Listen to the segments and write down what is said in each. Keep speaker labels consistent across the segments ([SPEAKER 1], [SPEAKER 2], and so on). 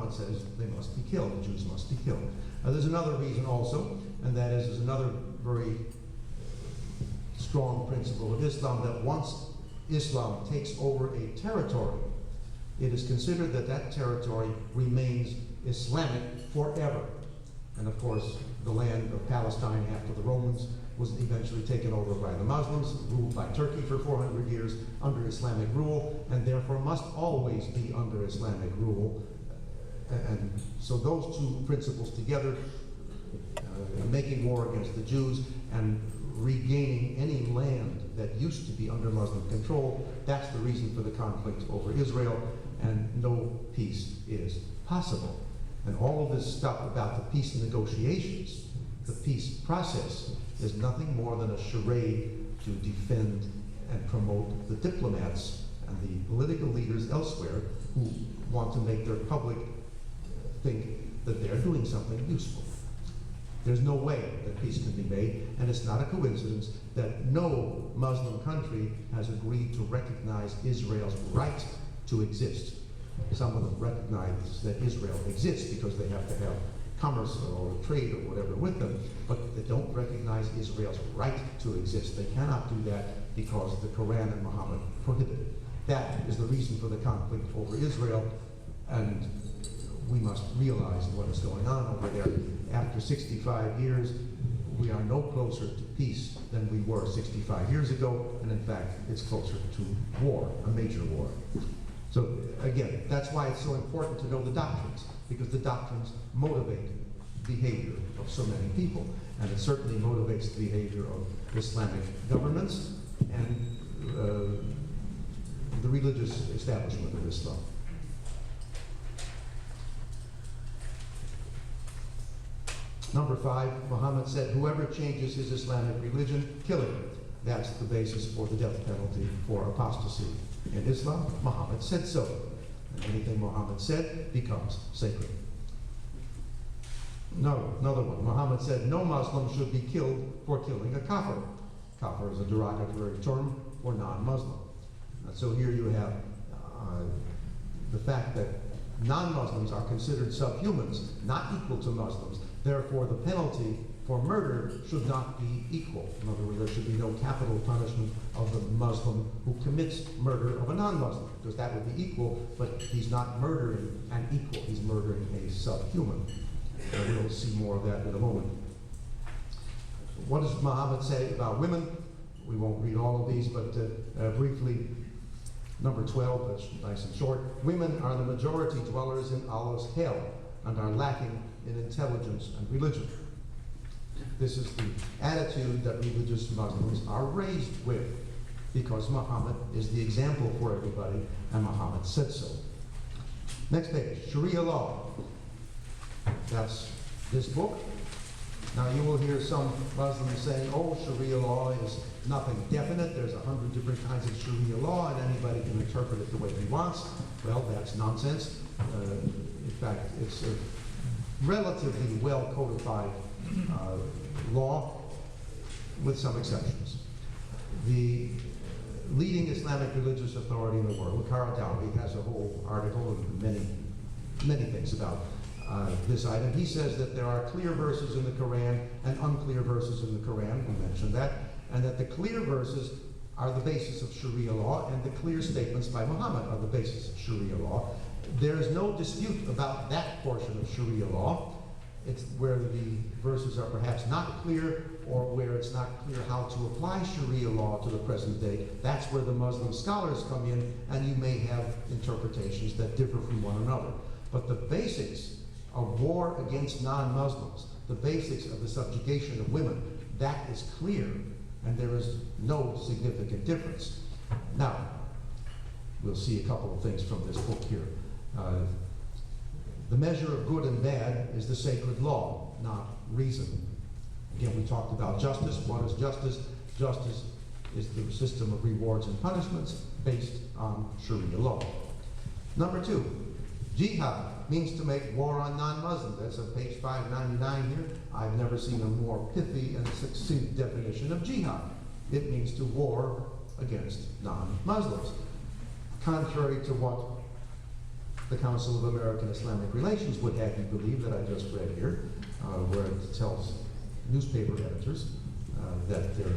[SPEAKER 1] Muhammad says they must be killed, the Jews must be killed. There's another reason also, and that is there's another very strong principle of Islam, that once Islam takes over a territory, it is considered that that territory remains Islamic forever. And of course, the land of Palestine after the Romans was eventually taken over by the Muslims, ruled by Turkey for 400 years under Islamic rule, and therefore must always be under Islamic rule. And so those two principles together, making war against the Jews and regaining any land that used to be under Muslim control, that's the reason for the conflict over Israel, and no peace is possible. And all of this stuff about the peace negotiations, the peace process, is nothing more than a charade to defend and promote the diplomats and the political leaders elsewhere who want to make their public think that they're doing something useful. There's no way that peace can be made, and it's not a coincidence that no Muslim country has agreed to recognize Israel's right to exist. Some of them recognize that Israel exists because they have to have commerce or trade or whatever with them, but they don't recognize Israel's right to exist. They cannot do that because the Koran and Muhammad prohibit it. That is the reason for the conflict over Israel, and we must realize what is going on over there. After 65 years, we are no closer to peace than we were 65 years ago, and in fact, it's closer to war, a major war. So again, that's why it's so important to know the doctrines, because the doctrines motivate behavior of so many people, and it certainly motivates the behavior of Islamic governments and the religious establishment of Islam. Number 5, Muhammad said, whoever changes his Islamic religion, kill him. That's the basis for the death penalty for apostasy. In Islam, Muhammad said so. And anything Muhammad said becomes sacred. No, another one. Muhammad said, no Muslim should be killed for killing a kafir. Kafir is a derogatory term for non-Muslim. And so here you have the fact that non-Muslims are considered subhumans, not equal to Muslims. Therefore, the penalty for murder should not be equal. In other words, there should be no capital punishment of the Muslim who commits murder of a non-Muslim, because that would be equal, but he's not murdering an equal, he's murdering a subhuman. And we'll see more of that in a moment. What does Muhammad say about women? We won't read all of these, but briefly, number 12, that's nice and short. Women are the majority dwellers in Allah's hell and are lacking in intelligence and religion. This is the attitude that religious Muslims are raised with, because Muhammad is the example for everybody, and Muhammad said so. Next page, Sharia law. That's this book. Now you will hear some Muslims saying, oh, Sharia law is nothing definite. There's 100 different kinds of Sharia law, and anybody can interpret it the way he wants. Well, that's nonsense. In fact, it's a relatively well codified law, with some exceptions. The leading Islamic religious authority in the world, Qaradhawi, has a whole article and many things about this item. He says that there are clear verses in the Quran and unclear verses in the Quran, we mentioned that, and that the clear verses are the basis of Sharia law, and the clear statements by Muhammad are the basis of Sharia law. There is no dispute about that portion of Sharia law. It's where the verses are perhaps not clear, or where it's not clear how to apply Sharia law to the present day. That's where the Muslim scholars come in, and you may have interpretations that differ from one another. But the basics of war against non-Muslims, the basics of the subjugation of women, that is clear, and there is no significant difference. Now, we'll see a couple of things from this book here. The measure of good and bad is the sacred law, not reason. Again, we talked about justice. What is justice? Justice is the system of rewards and punishments based on Sharia law. Number 2, jihad means to make war on non-Muslims. That's on page 599 here. I've never seen a more pithy and succinct definition of jihad. It means to war against non-Muslims. Contrary to what the Council of American Islamic Relations would have you believe that I just read here, where it tells newspaper editors that there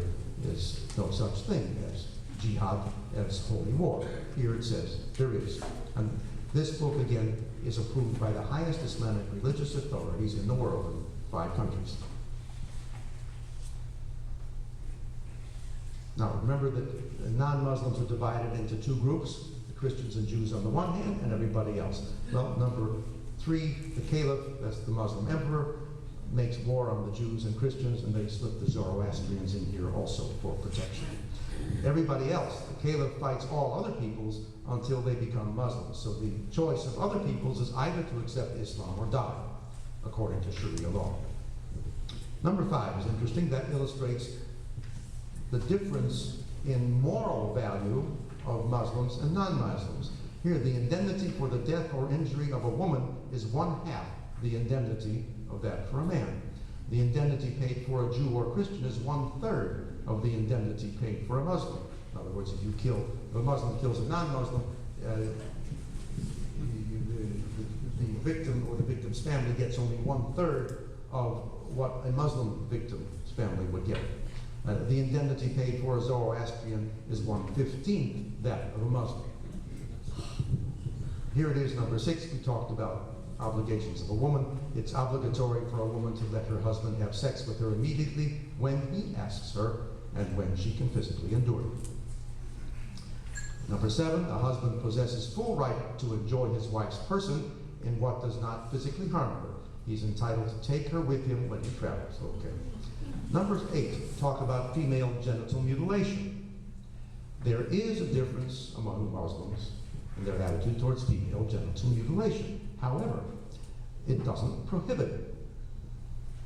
[SPEAKER 1] is no such thing as jihad, as holy war. Here it says there is. And this book, again, is approved by the highest Islamic religious authorities in the world, in 5 countries. Now, remember that non-Muslims are divided into 2 groups, the Christians and Jews on the one hand, and everybody else. Well, number 3, the Caliph, that's the Muslim emperor, makes war on the Jews and Christians, and they slip the Zoroastrians in here also for protection. Everybody else, the Caliph fights all other peoples until they become Muslims. So the choice of other peoples is either to accept Islam or die, according to Sharia law. Number 5 is interesting. That illustrates the difference in moral value of Muslims and non-Muslims. Here, the indemnity for the death or injury of a woman is 1/2 the indemnity of that for a man. The indemnity paid for a Jew or Christian is 1/3 of the indemnity paid for a Muslim. In other words, if a Muslim kills a non-Muslim, the victim or the victim's family gets only 1/3 of what a Muslim victim's family would get. The indemnity paid for a Zoroastrian is 1/15 that of a Muslim. Here it is, number 6. We talked about obligations of a woman. It's obligatory for a woman to let her husband have sex with her immediately when he asks her and when she can physically endure it. Number 7, a husband possesses full right to enjoy his wife's person in what does not physically harm her. He's entitled to take her with him when he travels. Okay. Number 8, talk about female genital mutilation. There is a difference among Muslims in their attitude towards female genital mutilation. However, it doesn't prohibit it.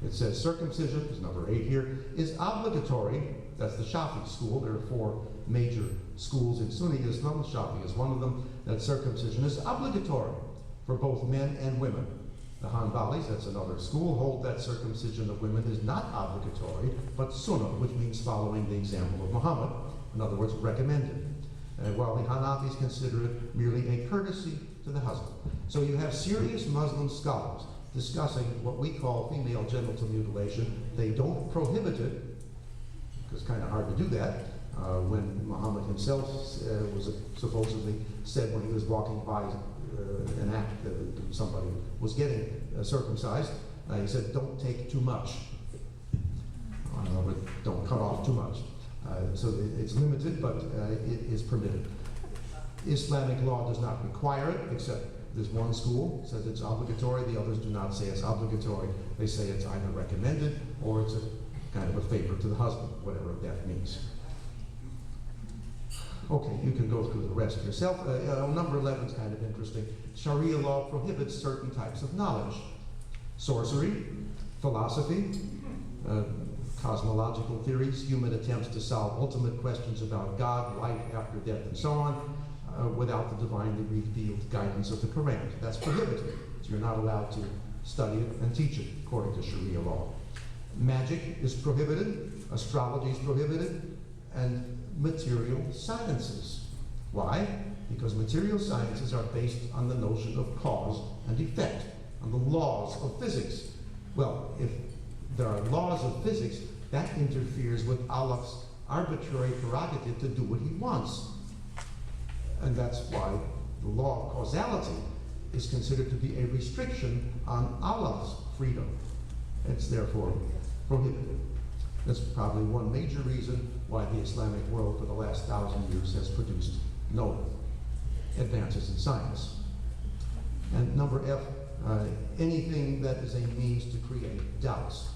[SPEAKER 1] It says circumcision, is number 8 here, is obligatory. That's the Shafi school. There are 4 major schools in Sunni Islam. Shafi is one of them. That circumcision is obligatory for both men and women. The Hanbalis, that's another school, hold that circumcision of women is not obligatory, but sunnah, which means following the example of Muhammad. In other words, recommended. While the Hanafis consider it merely a courtesy to the husband. So you have serious Muslim scholars discussing what we call female genital mutilation. They don't prohibit it, because it's kind of hard to do that. When Muhammad himself was supposedly said when he was walking by an act that somebody was getting circumcised, he said, "Don't take too much." Don't cut off too much. So it's limited, but it is permitted. Islamic law does not require it, except there's one school says it's obligatory. The others do not say it's obligatory. They say it's either recommended or it's a kind of a favor to the husband, whatever that means. Okay, you can go through the rest yourself. Number 11 is kind of interesting. Sharia law prohibits certain types of knowledge. Sorcery, philosophy, cosmological theories, human attempts to solve ultimate questions about God, life after death, and so on, without the divinely revealed guidance of the Koran. That's prohibited. So you're not allowed to study it and teach it according to Sharia law. Magic is prohibited, astrology is prohibited, and material sciences. Why? Because material sciences are based on the notion of cause and effect, on the laws of physics. Well, if there are laws of physics, that interferes with Allah's arbitrary prerogative to do what he wants. And that's why the law of causality is considered to be a restriction on Allah's freedom. It's therefore prohibited. That's probably one major reason why the Islamic world for the last 1,000 years has produced no advances in science. And number F, anything that is a means to create doubts.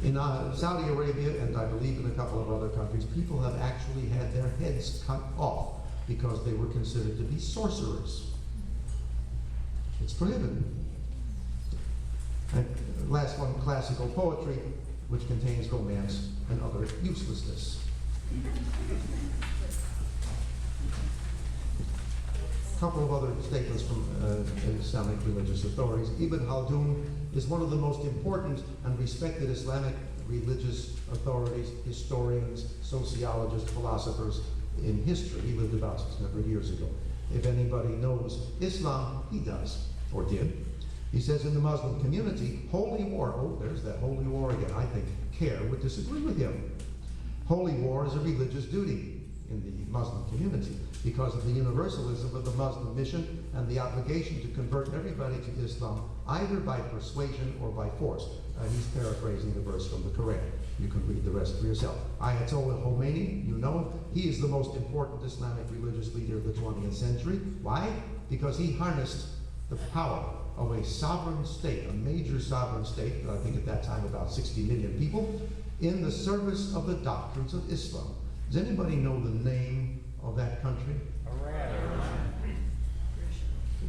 [SPEAKER 1] In Saudi Arabia, and I believe in a couple of other countries, people have actually had their heads cut off because they were considered to be sorcerers. It's prohibited. And last one, classical poetry, which contains romance and other uselessness. A couple of other statements from Islamic religious authorities. Ibn Khaldun is one of the most important and respected Islamic religious authorities, historians, sociologists, philosophers in history. He lived about 600 years ago. If anybody knows Islam, he does, or did. He says in the Muslim community, holy war, oh, there's that holy war again. I think CARE would disagree with him. Holy war is a religious duty in the Muslim community because of the universalism of the Muslim mission and the obligation to convert everybody to Islam, either by persuasion or by force. He's paraphrasing the verse from the Koran. You can read the rest for yourself. Ayatollah Khomeini, you know him. He is the most important Islamic religious leader of the 20th century. Why? Because he harnessed the power of a sovereign state, a major sovereign state, I think at that time about 60 million people, in the service of the doctrines of Islam. Does anybody know the name of that country?
[SPEAKER 2] Iran.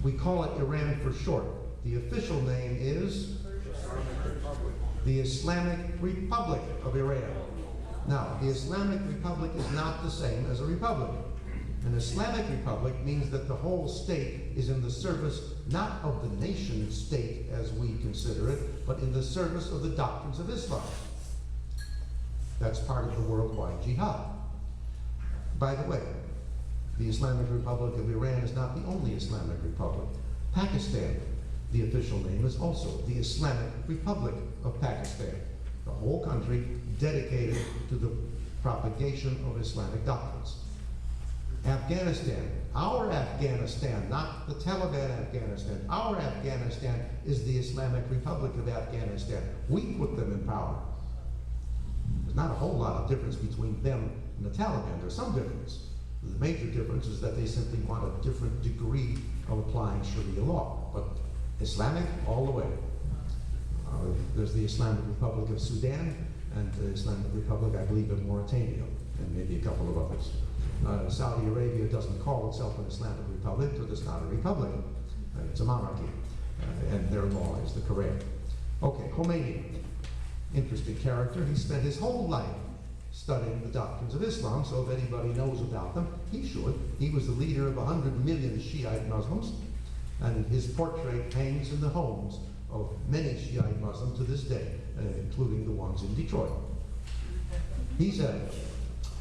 [SPEAKER 1] We call it Iran for short. The official name is the Islamic Republic of Iran. Now, the Islamic Republic is not the same as a republic. An Islamic Republic means that the whole state is in the service not of the nation state as we consider it, but in the service of the doctrines of Islam. That's part of the worldwide jihad. By the way, the Islamic Republic of Iran is not the only Islamic Republic. Pakistan, the official name, is also the Islamic Republic of Pakistan. The whole country dedicated to the propagation of Islamic doctrines. Afghanistan, our Afghanistan, not the Taliban Afghanistan, our Afghanistan is the Islamic Republic of Afghanistan. We put them in power. There's not a whole lot of difference between them and the Taliban. There's some difference. The major difference is that they simply want a different degree of applying Sharia law. But Islamic, all the way. There's the Islamic Republic of Sudan and the Islamic Republic, I believe, of Mauritania, and maybe a couple of others. Saudi Arabia doesn't call itself an Islamic Republic, but it's not a republic. It's a monarchy, and their law is the Quran. Okay, Khomeini, interesting character. He spent his whole life studying the doctrines of Islam, so if anybody knows about them, he should. He was the leader of 100 million Shiite Muslims, and his portrait hangs in the homes of many Shiite Muslims to this day, including the ones in Detroit. He said,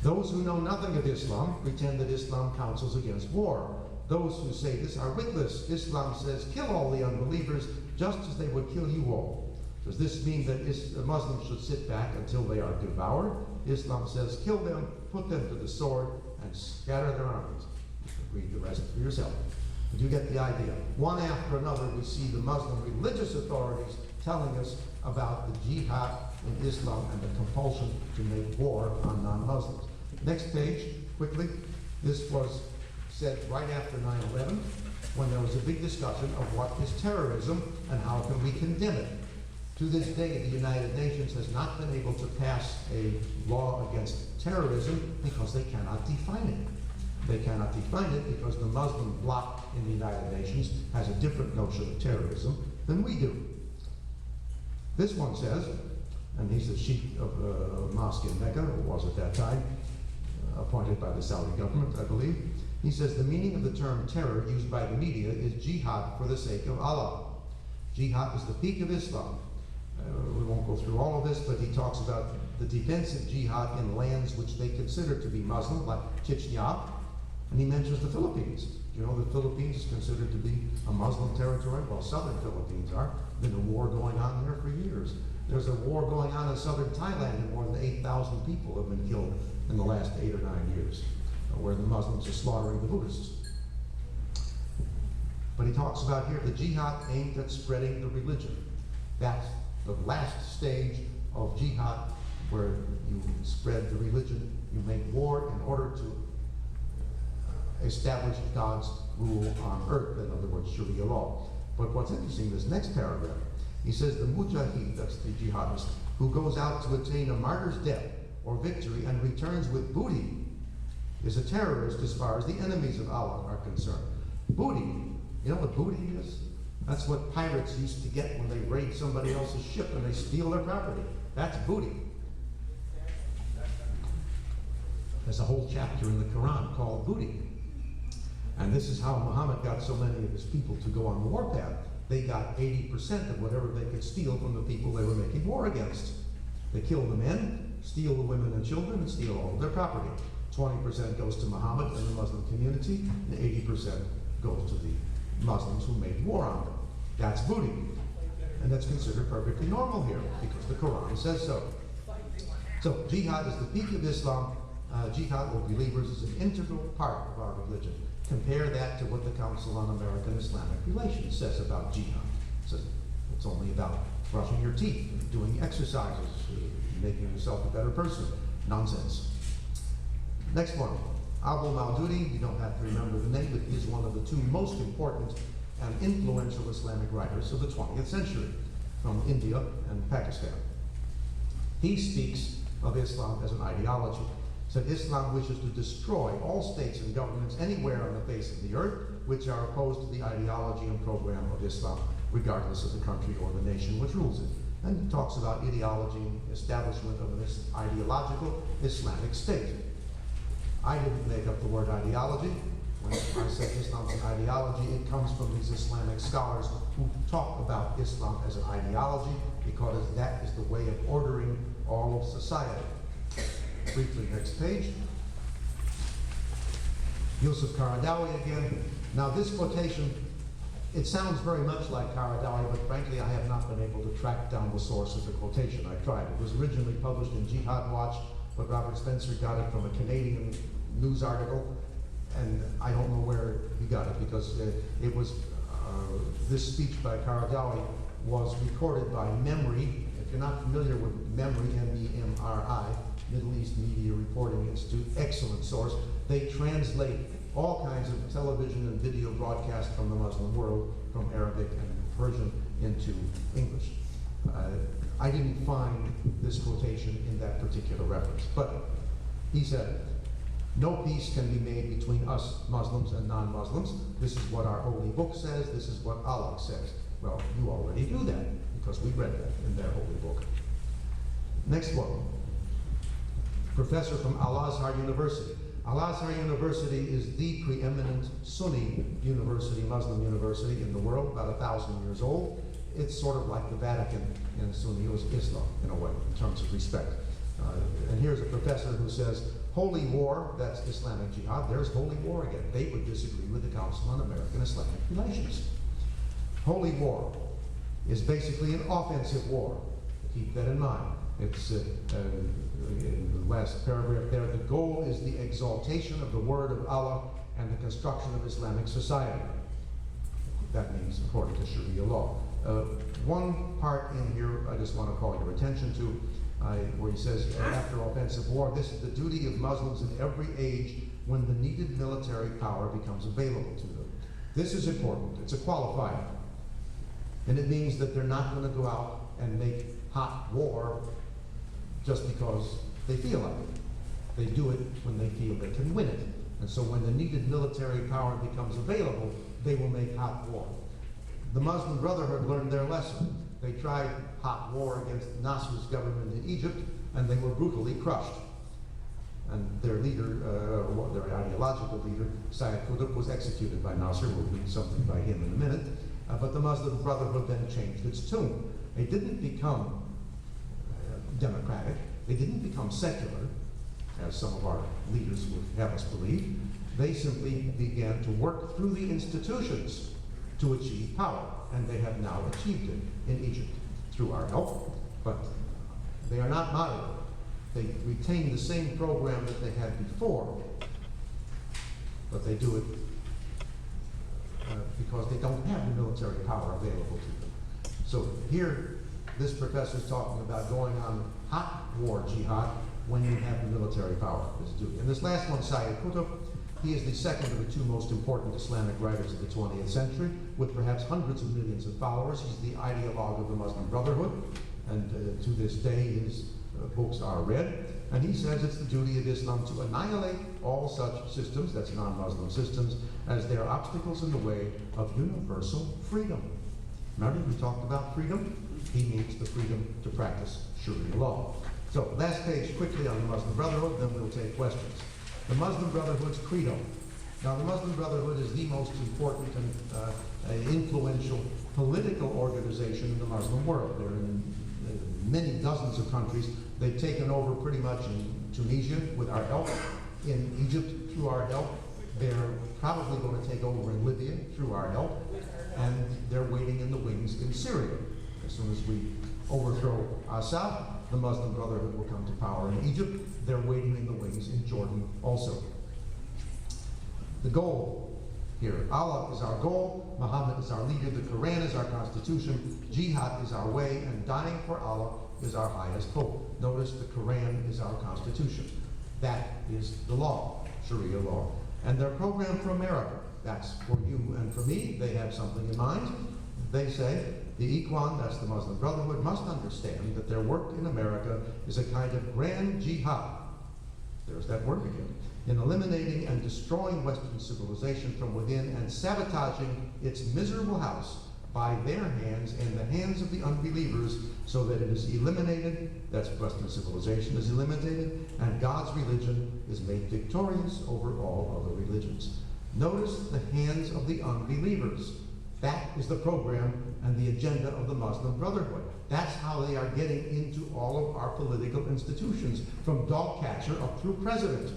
[SPEAKER 1] those who know nothing of Islam pretend that Islam counsels against war. Those who say this are witless. Islam says, kill all the unbelievers, just as they would kill you all. Does this mean that Muslims should sit back until they are devoured? Islam says, kill them, put them to the sword, and scatter their armies. You can read the rest for yourself. But you get the idea. One after another, we see the Muslim religious authorities telling us about the jihad in Islam and the compulsion to make war on non-Muslims. Next page, quickly. This was said right after 9/11, when there was a big discussion of what is terrorism and how can we condemn it. To this day, the United Nations has not been able to pass a law against terrorism because they cannot define it. They cannot define it because the Muslim bloc in the United Nations has a different notion of terrorism than we do. This one says, and he's the sheikh of a mosque in Mecca, or was at that time, appointed by the Saudi government, I believe. He says the meaning of the term terror used by the media is jihad for the sake of Allah. Jihad is the peak of Islam. We won't go through all of this, but he talks about the defensive jihad in lands which they consider to be Muslim, like Chechnya, and he mentions the Philippines. You know, the Philippines is considered to be a Muslim territory. Well, southern Philippines are. There's been a war going on there for years. There's a war going on in southern Thailand, and more than 8,000 people have been killed in the last 8 or 9 years, where the Muslims are slaughtering the Buddhists. But he talks about here the jihad aimed at spreading the religion. That's the last stage of jihad, where you spread the religion. You make war in order to establish God's rule on earth, in other words, Sharia law. But what's interesting, this next paragraph, he says the mujahid, that's the jihadist, who goes out to attain a martyr's death or victory and returns with booty, is a terrorist as far as the enemies of Allah are concerned. Booty, you know what booty is? That's what pirates used to get when they raid somebody else's ship and they steal their property. That's booty. There's a whole chapter in the Quran called booty. And this is how Muhammad got so many of his people to go on the warpath. They got 80% of whatever they could steal from the people they were making war against. They kill the men, steal the women and children, and steal all of their property. 20% goes to Muhammad and the Muslim community, and 80% goes to the Muslims who made war on them. That's booty. And that's considered perfectly normal here, because the Quran says so. So jihad is the peak of Islam. Jihad for believers is an integral part of our religion. Compare that to what the Council on American Islamic Relations says about jihad. It says it's only about brushing your teeth, doing exercises, making yourself a better person. Nonsense. Next one, Abu Maududi. You don't have to remember the name, but he is one of the two most important and influential Islamic writers of the 20th century, from India and Pakistan. He speaks of Islam as an ideology. Said Islam wishes to destroy all states and governments anywhere on the face of the earth which are opposed to the ideology and program of Islam, regardless of the country or the nation which rules it. And he talks about ideology and establishment of an ideological Islamic state. I didn't make up the word ideology. When I say Islam's an ideology, it comes from these Islamic scholars who talk about Islam as an ideology because that is the way of ordering all of society. Briefly, next page. Yusuf Qaradawi again. Now this quotation, it sounds very much like Qaradawi, but frankly I have not been able to track down the source of the quotation. I tried. It was originally published in Jihad Watch, but Robert Spencer got it from a Canadian news article, and I don't know where he got it, because it was, this speech by Qaradawi was recorded by MEMRI. If you're not familiar with MEMRI, M-E-M-R-I, Middle East Media Reporting Institute, excellent source. They translate all kinds of television and video broadcasts from the Muslim world, from Arabic and Persian into English. I didn't find this quotation in that particular reference, but he said, no peace can be made between us Muslims and non-Muslims. This is what our holy book says. This is what Allah says. Well, you already do that, because we read that in their holy book. Next one. Professor from Al-Azhar University. Al-Azhar University is the preeminent Sunni university, Muslim university in the world, about 1,000 years old. It's sort of like the Vatican in Sunni Islam, in a way, in terms of respect. And here's a professor who says, holy war, that's Islamic jihad, there's holy war again. They would disagree with the Council on American Islamic Relations. Holy war is basically an offensive war. Keep that in mind. It's in the last paragraph there, the goal is the exaltation of the word of Allah and the construction of Islamic society. That means according to Sharia law. One part in here I just want to call your attention to, where he says, after offensive war, this is the duty of Muslims in every age when the needed military power becomes available to them. This is important. It's a qualifier. And it means that they're not going to go out and make hot war just because they feel like it. They do it when they feel they can win it. And so when the needed military power becomes available, they will make hot war. The Muslim Brotherhood learned their lesson. They tried hot war against Nasser's government in Egypt, and they were brutally crushed. And their leader, their ideological leader, Sayyid Qutb, was executed by Nasser. We'll read something by him in a minute. But the Muslim Brotherhood then changed its tune. They didn't become democratic. They didn't become secular, as some of our leaders would have us believe. They simply began to work through the institutions to achieve power, and they have now achieved it in Egypt through our help. But they are not moderate. They retain the same program that they had before, but they do it because they don't have the military power available to them. So here, this professor is talking about going on hot war jihad when you have the military power to do it. And this last one, Sayyid Qutb, he is the second of the two most important Islamic writers of the 20th century, with perhaps hundreds of millions of followers. He's the ideologue of the Muslim Brotherhood, and to this day his books are read. And he says it's the duty of Islam to annihilate all such systems, that's non-Muslim systems, as they are obstacles in the way of universal freedom. Remember, we talked about freedom? He means the freedom to practice Sharia law. So, last page quickly on the Muslim Brotherhood, then we'll take questions. The Muslim Brotherhood's credo. Now, the Muslim Brotherhood is the most important and influential political organization in the Muslim world. They're in many dozens of countries. They've taken over pretty much in Tunisia with our help. in Egypt through our help. They're probably going to take over in Libya through our help. And they're waiting in the wings in Syria. As soon as we overthrow Assad, the Muslim Brotherhood will come to power in Egypt. They're waiting in the wings in Jordan also. The goal here, Allah is our goal, Muhammad is our leader, the Koran is our constitution, Jihad is our way, and dying for Allah is our highest hope. Notice the Koran is our constitution. That is the law, Sharia law. And their program for America, that's for you and for me. They have something in mind. They say the Ikhwan, that's the Muslim Brotherhood, must understand that their work in America is a kind of grand jihad. There's that word again. In eliminating and destroying Western civilization from within and sabotaging its miserable house by their hands and the hands of the unbelievers so that it is eliminated, that's Western civilization is eliminated, and God's religion is made victorious over all other religions. Notice the hands of the unbelievers. That is the program and the agenda of the Muslim Brotherhood. That's how they are getting into all of our political institutions, from dog catcher up through president.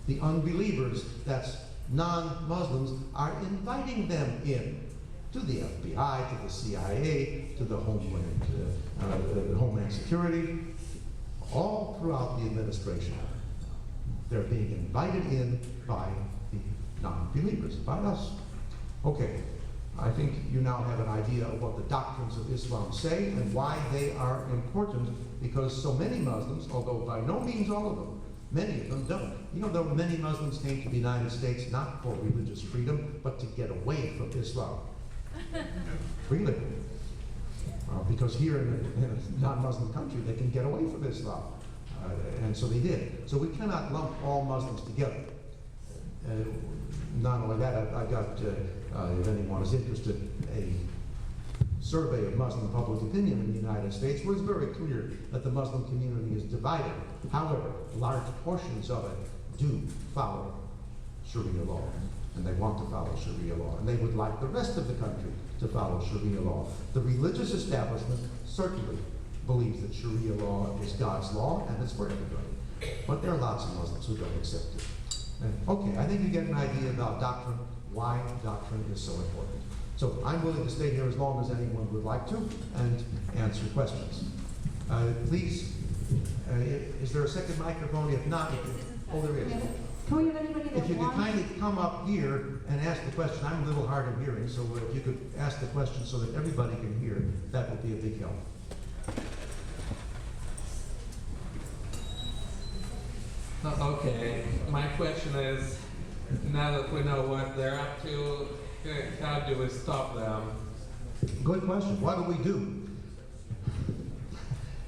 [SPEAKER 1] The unbelievers, that's non-Muslims, are inviting them in to the FBI, to the CIA, to the Homeland Security, all throughout the administration. They're being invited in by the non-believers, by us. Okay, I think you now have an idea of what the doctrines of Islam say and why they are important, because so many Muslims, although by no means all of them, many of them don't. You know, though many Muslims came to the United States not for religious freedom, but to get away from Islam. Really. Because here in a non-Muslim country, they can get away from Islam. And so they did. So we cannot lump all Muslims together. Not only that, I got, if anyone is interested, a survey of Muslim public opinion in the United States where it's very clear that the Muslim community is divided. However, large portions of it do follow Sharia law, and they want to follow Sharia law, and they would like the rest of the country to follow Sharia law. The religious establishment certainly believes that Sharia law is God's law and it's for everybody. But there are lots of Muslims who don't accept it. And, okay, I think you get an idea about doctrine, why doctrine is so important. So I'm willing to stay here as long as anyone would like to and answer questions. Please, is there a second microphone? If not, oh, there is.
[SPEAKER 2] Can we have anybody that
[SPEAKER 1] If you could kindly come up here and ask the question. I'm a little hard of hearing, so if you could ask the question so that everybody can hear, that would be a big help.
[SPEAKER 3] Okay, my question is, now that we know what they're up to, how do we stop them?
[SPEAKER 1] Good question. What do we do?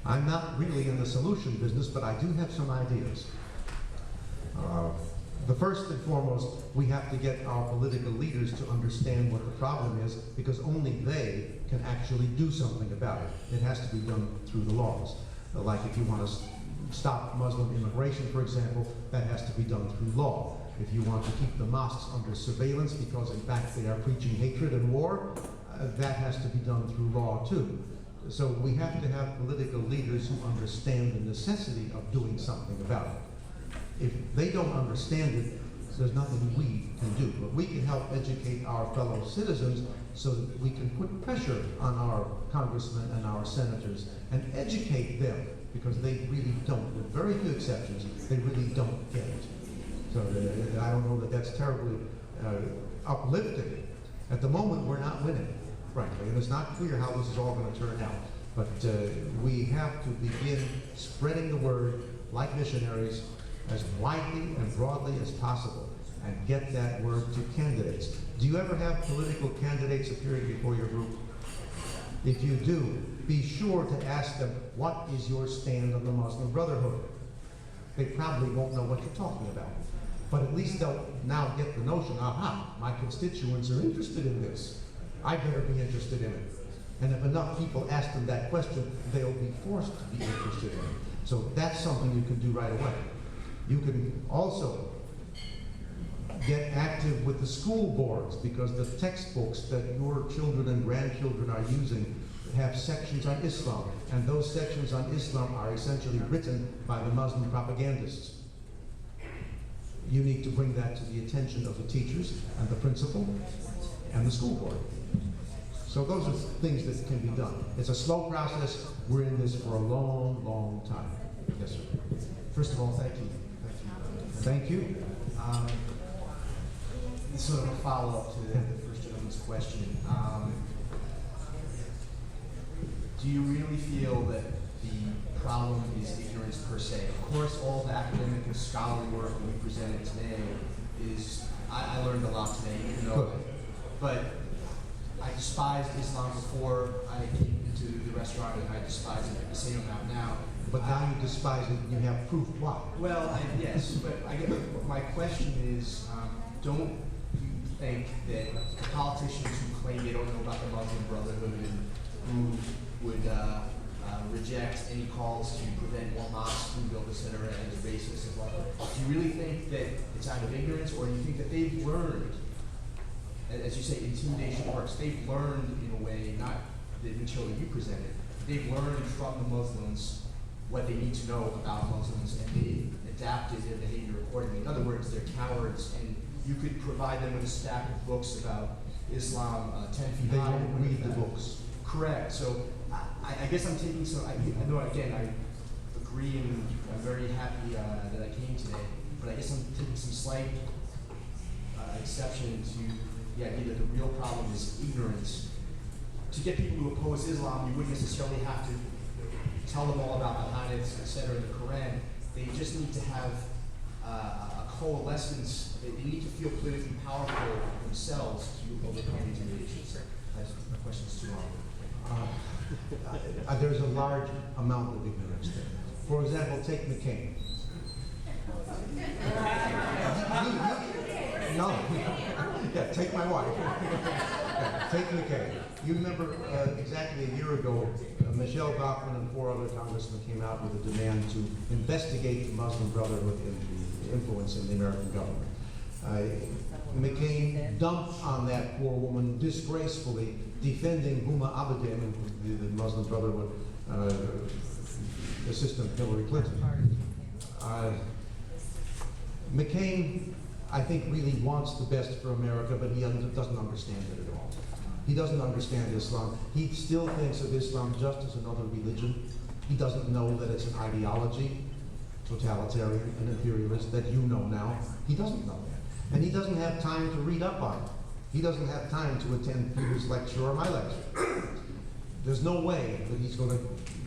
[SPEAKER 1] I'm not really in the solution business, but I do have some ideas. The first and foremost, we have to get our political leaders to understand what the problem is, because only they can actually do something about it. It has to be done through the laws. Like if you want to stop Muslim immigration, for example, that has to be done through law. If you want to keep the mosques under surveillance because in fact they are preaching hatred and war, that has to be done through law too. So we have to have political leaders who understand the necessity of doing something about it. If they don't understand it, there's nothing we can do. But we can help educate our fellow citizens so that we can put pressure on our congressmen and our senators and educate them, because they really don't, with very few exceptions, they really don't get it. So I don't know that that's terribly uplifting. At the moment, we're not winning, frankly, and it's not clear how this is all going to turn out. But we have to begin spreading the word, like missionaries, as widely and broadly as possible, and get that word to candidates. Do you ever have political candidates appearing before your group? If you do, be sure to ask them, what is your stand on the Muslim Brotherhood? They probably won't know what you're talking about. But at least they'll now get the notion, aha, my constituents are interested in this. I better be interested in it. And if enough people ask them that question, they'll be forced to be interested in it. So that's something you can do right away. You can also get active with the school boards, because the textbooks that your children and grandchildren are using have sections on Islam, and those sections on Islam are essentially written by the Muslim propagandists. You need to bring that to the attention of the teachers and the principal and the school board. So those are things that can be done. It's a slow process. We're in this for a long, long time. Yes, sir.
[SPEAKER 2] First of all, thank you.
[SPEAKER 1] Thank you.
[SPEAKER 2] This is sort of a follow-up to the first gentleman's question. Do you really feel that the problem is ignorance per se? Of course, all the academic and scholarly work that we presented today is, I learned a lot today, even though, but I despised Islam before I came into the restaurant, and I despise it the same amount now.
[SPEAKER 1] But now you despise it, and you have proof why.
[SPEAKER 2] Well, yes, but I guess my question is, don't you think that politicians who claim they don't know about the Muslim Brotherhood and who would reject any calls to prevent more mosques being built, etc., as racist and whatnot, do you really think that it's out of ignorance, or do you think that they've learned, as you say, intimidation works, they've learned in a way, not the material you presented, they've learned from the Muslims what they need to know about Muslims, and they adapted their behavior accordingly. In other words, they're cowards, and you could provide them with a stack of books about Islam 10 feet
[SPEAKER 1] They
[SPEAKER 2] high.
[SPEAKER 1] won't read the books.
[SPEAKER 2] Correct. So I guess I'm taking some, I know again, I agree and I'm very happy that I came today, but I guess I'm taking some slight exception to the idea that the real problem is ignorance. To get people who oppose Islam, you wouldn't necessarily have to tell them all about the hadiths, etc., the Quran. They just need to have a coalescence. They need to feel politically powerful themselves to overcome intimidation. My question is too long.
[SPEAKER 1] There's a large amount of ignorance there. For example, take McCain. No. Yeah, take my wife. Yeah, take McCain. You remember exactly a year ago, Michelle Bachmann and 4 other congressmen came out with a demand to investigate the Muslim Brotherhood and the influence in the American government. McCain dumped on that poor woman disgracefully, defending Huma Abedin, the Muslim Brotherhood assistant Hillary Clinton. McCain, I think, really wants the best for America, but he doesn't understand it at all. He doesn't understand Islam. He still thinks of Islam just as another religion. He doesn't know that it's an ideology, totalitarian and imperialist, that you know now. He doesn't know that. And he doesn't have time to read up on it. He doesn't have time to attend Peter's lecture or my lecture. There's no way that he's going to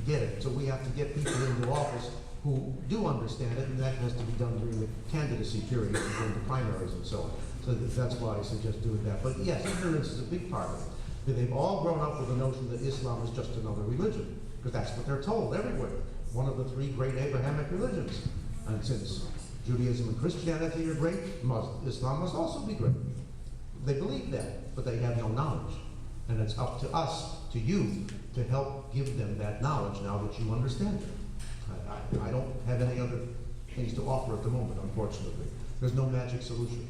[SPEAKER 1] get it. So we have to get people into office who do understand it, and that has to be done during the candidacy period, during the primaries and so on. So that's why I suggest doing that. But yes, ignorance is a big part of it. But they've all grown up with the notion that Islam is just another religion, because that's what they're told everywhere. One of the 3 great Abrahamic religions. And since Judaism and Christianity are great, Islam must also be great. They believe that, but they have no knowledge. And it's up to us, to you, to help give them that knowledge now that you understand it. I don't have any other things to offer at the moment, unfortunately. There's no magic solution.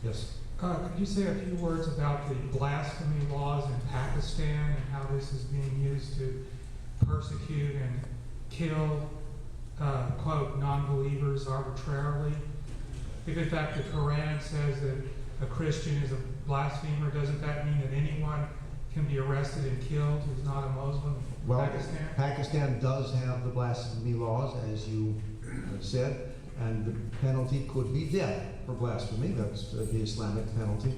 [SPEAKER 1] Yes?
[SPEAKER 4] Could you say a few words about the blasphemy laws in Pakistan and how this is being used to persecute and kill, quote, non-believers arbitrarily? If in fact the Quran says that a Christian is a blasphemer, doesn't that mean that anyone can be arrested and killed who's not a Muslim in Pakistan?
[SPEAKER 1] Pakistan does have the blasphemy laws, as you said, and the penalty could be death for blasphemy. That's the Islamic penalty.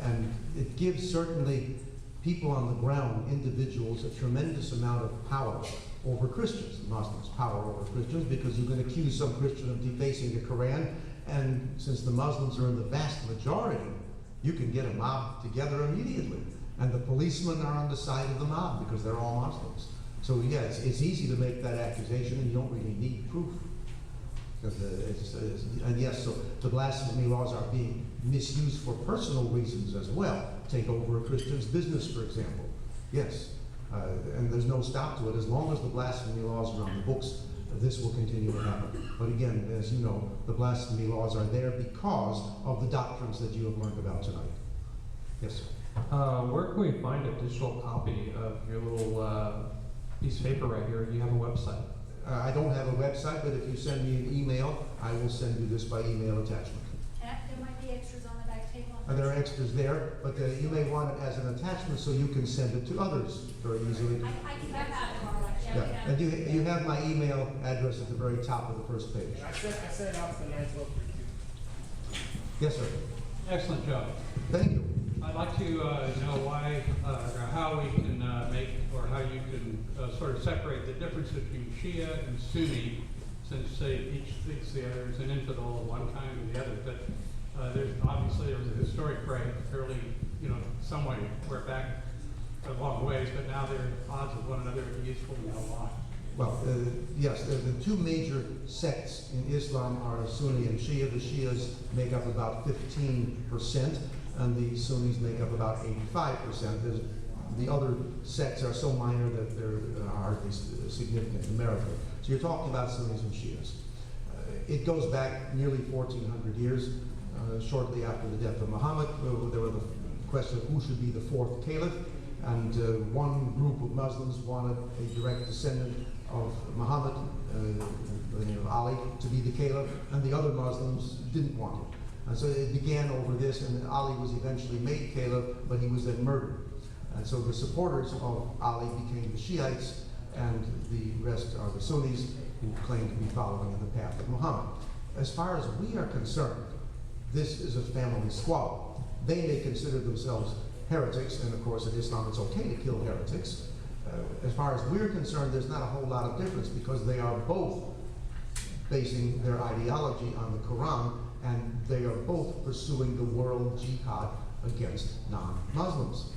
[SPEAKER 1] And it gives certainly people on the ground, individuals, a tremendous amount of power over Christians, Muslims, power over Christians, because you can accuse some Christian of defacing the Quran, and since the Muslims are in the vast majority, you can get a mob together immediately. And the policemen are on the side of the mob because they're all Muslims. So yeah, it's easy to make that accusation, and you don't really need proof. And yes, so the blasphemy laws are being misused for personal reasons as well. Take over a Christian's business, for example. Yes, and there's no stop to it. As long as the blasphemy laws are on the books, this will continue to happen. But again, as you know, the blasphemy laws are there because of the doctrines that you have learned about tonight. Yes, sir.
[SPEAKER 5] Where can we find a digital copy of your little piece of paper right here? Do you have a website?
[SPEAKER 1] I don't have a website, but if you send me an email, I will send you this by email attachment.
[SPEAKER 6] There might be extras on the back table.
[SPEAKER 1] There are extras there, but you may want it as an attachment so you can send it to others very easily.
[SPEAKER 6] I can have that tomorrow.
[SPEAKER 1] Yeah, and you have my email address at the very top of the first page.
[SPEAKER 7] I set it out for 9/12.
[SPEAKER 1] Yes, sir.
[SPEAKER 3] Excellent job.
[SPEAKER 1] Thank you.
[SPEAKER 3] I'd like to know why, or how we can make, or how you can sort of separate the difference between Shia and Sunni, since each thinks the other is an infidel of one kind or the other. But there was a historic break, fairly, somewhat, we're back a long ways, but now they're at odds with one another. It'd be useful to know why.
[SPEAKER 1] Well, yes, the two major sects in Islam are Sunni and Shia. The Shias make up about 15%, and the Sunnis make up about 85%. The other sects are so minor that they're hardly significant numerically. So you're talking about Sunnis and Shias. It goes back nearly 1,400 years. Shortly after the death of Muhammad, there was the question of who should be the fourth caliph, and one group of Muslims wanted a direct descendant of Muhammad, the name of Ali, to be the caliph, and the other Muslims didn't want it. And so it began over this, and Ali was eventually made caliph, but he was then murdered. And so the supporters of Ali became the Shiites, and the rest are the Sunnis, who claim to be following in the path of Muhammad. As far as we are concerned, this is a family squabble. They may consider themselves heretics, and of course in Islam it's okay to kill heretics. As far as we're concerned, there's not a whole lot of difference, because they are both basing their ideology on the Quran, and they are both pursuing the world jihad against non-Muslims.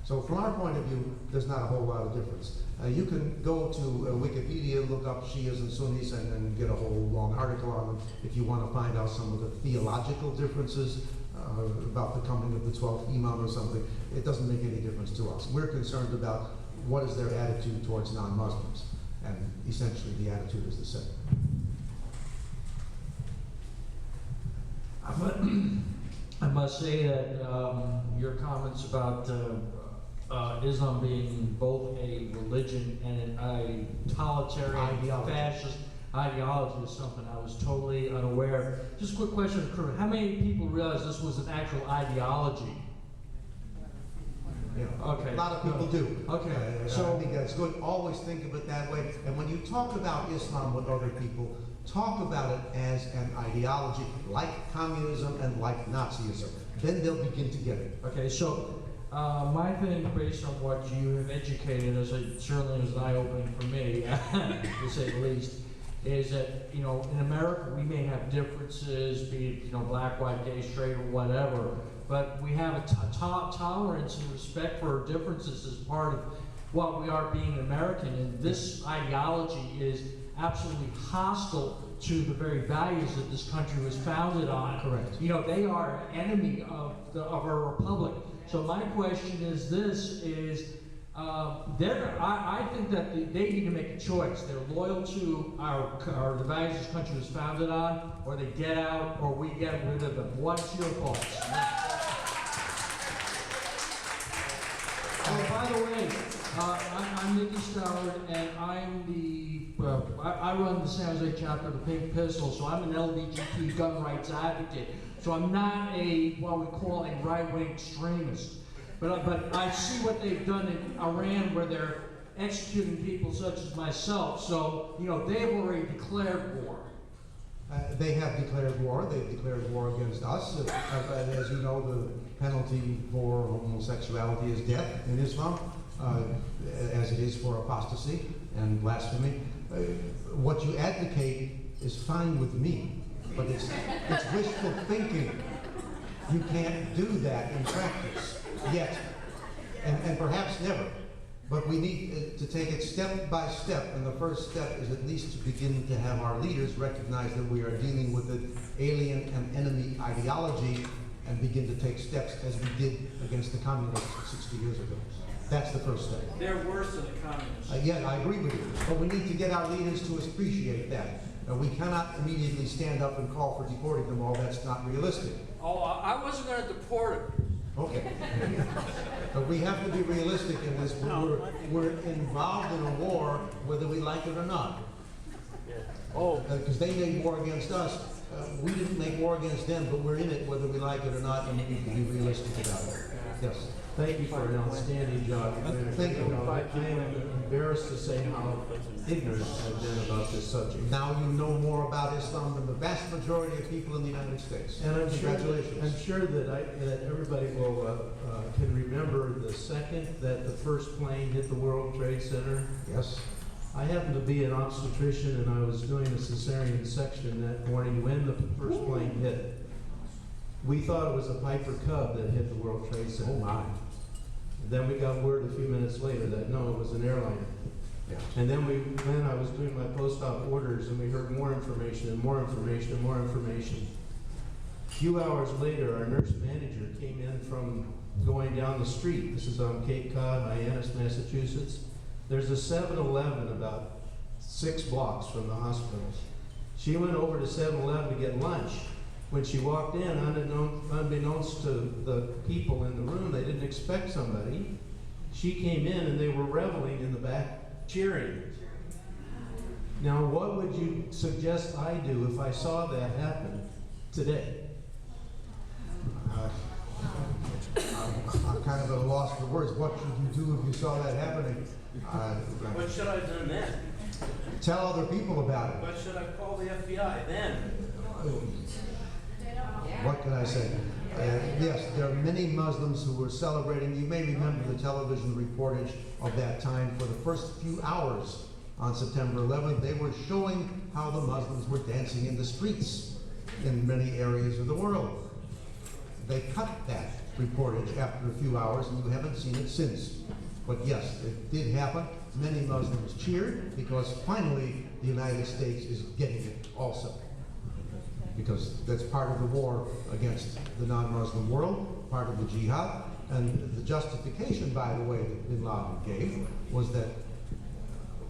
[SPEAKER 1] So from our point of view, there's not a whole lot of difference. You can go to Wikipedia, look up Shias and Sunnis, and get a whole long article on them if you want to find out some of the theological differences about the coming of the 12th Imam or something. It doesn't make any difference to us. We're concerned about what is their attitude towards non-Muslims, and essentially the attitude is the same.
[SPEAKER 8] I must say that your comments about Islam being both a religion and a totalitarian fascist ideology is something I was totally unaware. Just a quick question, how many people realize this was an actual ideology?
[SPEAKER 1] Yeah.
[SPEAKER 8] Okay.
[SPEAKER 1] A lot of people do.
[SPEAKER 8] Okay.
[SPEAKER 1] So I think that's good. Always think of it that way. And when you talk about Islam with other people, talk about it as an ideology, like communism and like Nazism. Then they'll begin to get it.
[SPEAKER 8] Okay, so my thing, based on what you have educated us, it certainly was an eye-opening for me, to say the least, is that, in America we may have differences, be it, black, white, gay, straight, or whatever, but we have a tolerance and respect for our differences as part of what we are being American, and this ideology is absolutely hostile to the very values that this country was founded on.
[SPEAKER 1] Correct.
[SPEAKER 8] They are an enemy of our republic. So my question is this, I think that they need to make a choice. They're loyal to the values this country was founded on, or they get out, or we get rid of them. What's your thoughts? Oh, by the way, I'm Nicky Stoward, and I run the San Jose chapter of the Pink Pistol, so I'm an LGBT gun rights advocate. So I'm not what we call a right-wing extremist. But I see what they've done in Iran, where they're executing people such as myself. So, they've already declared war.
[SPEAKER 1] They have declared war. They've declared war against us. As you know, the penalty for homosexuality is death in Islam, as it is for apostasy and blasphemy. What you advocate is fine with me, but it's wishful thinking. You can't do that in practice yet, and perhaps never. But we need to take it step by step, and the first step is at least to begin to have our leaders recognize that we are dealing with an alien and enemy ideology, and begin to take steps as we did against the communists 60 years ago. That's the first step.
[SPEAKER 7] They're worse than the communists.
[SPEAKER 1] Yeah, I agree with you. But we need to get our leaders to appreciate that. We cannot immediately stand up and call for deporting them all. That's not realistic.
[SPEAKER 7] Oh, I wasn't going to deport him.
[SPEAKER 1] Okay. But we have to be realistic in this. We're involved in a war whether we like it or not. Because they made war against us. We didn't make war against them, but we're in it whether we like it or not, and we need to be realistic about it. Yes.
[SPEAKER 9] Thank you for an outstanding job.
[SPEAKER 1] Thank you.
[SPEAKER 9] I am embarrassed to say how ignorant I've been about this subject.
[SPEAKER 1] Now you know more about Islam than the vast majority of people in the United States.
[SPEAKER 9] And I'm sure,
[SPEAKER 1] Congratulations.
[SPEAKER 9] that everybody will can remember the second that the first plane hit the World Trade Center.
[SPEAKER 1] Yes.
[SPEAKER 9] I happened to be an obstetrician and I was doing a cesarean section that morning when the first plane hit. We thought it was a Piper Cub that hit the World Trade Center.
[SPEAKER 1] Oh my.
[SPEAKER 9] Then we got word a few minutes later that no, it was an airliner.
[SPEAKER 1] Yeah.
[SPEAKER 9] And then I was doing my post-op orders and we heard more information and more information and more information. A few hours later, our nurse manager came in from going down the street. This is on Cape Cod, Hyannis, Massachusetts. There's a 7-Eleven about 6 blocks from the hospital. She went over to 7-Eleven to get lunch. When she walked in, unbeknownst to the people in the room, they didn't expect somebody. She came in and they were reveling in the back, cheering. Now, what would you suggest I do if I saw that happen today?
[SPEAKER 1] I'm kind of at a loss for words. What should you do if you saw that happening?
[SPEAKER 7] What should I have done then?
[SPEAKER 1] Tell other people about it.
[SPEAKER 7] What should I call the FBI then?
[SPEAKER 1] What can I say? Yes, there are many Muslims who were celebrating. You may remember the television reportage of that time. For the first few hours on September 11th, they were showing how the Muslims were dancing in the streets in many areas of the world. They cut that reportage after a few hours, and you haven't seen it since. But yes, it did happen. Many Muslims cheered because finally the United States is getting it also. Because that's part of the war against the non-Muslim world, part of the jihad. And the justification, by the way, that bin Laden gave was that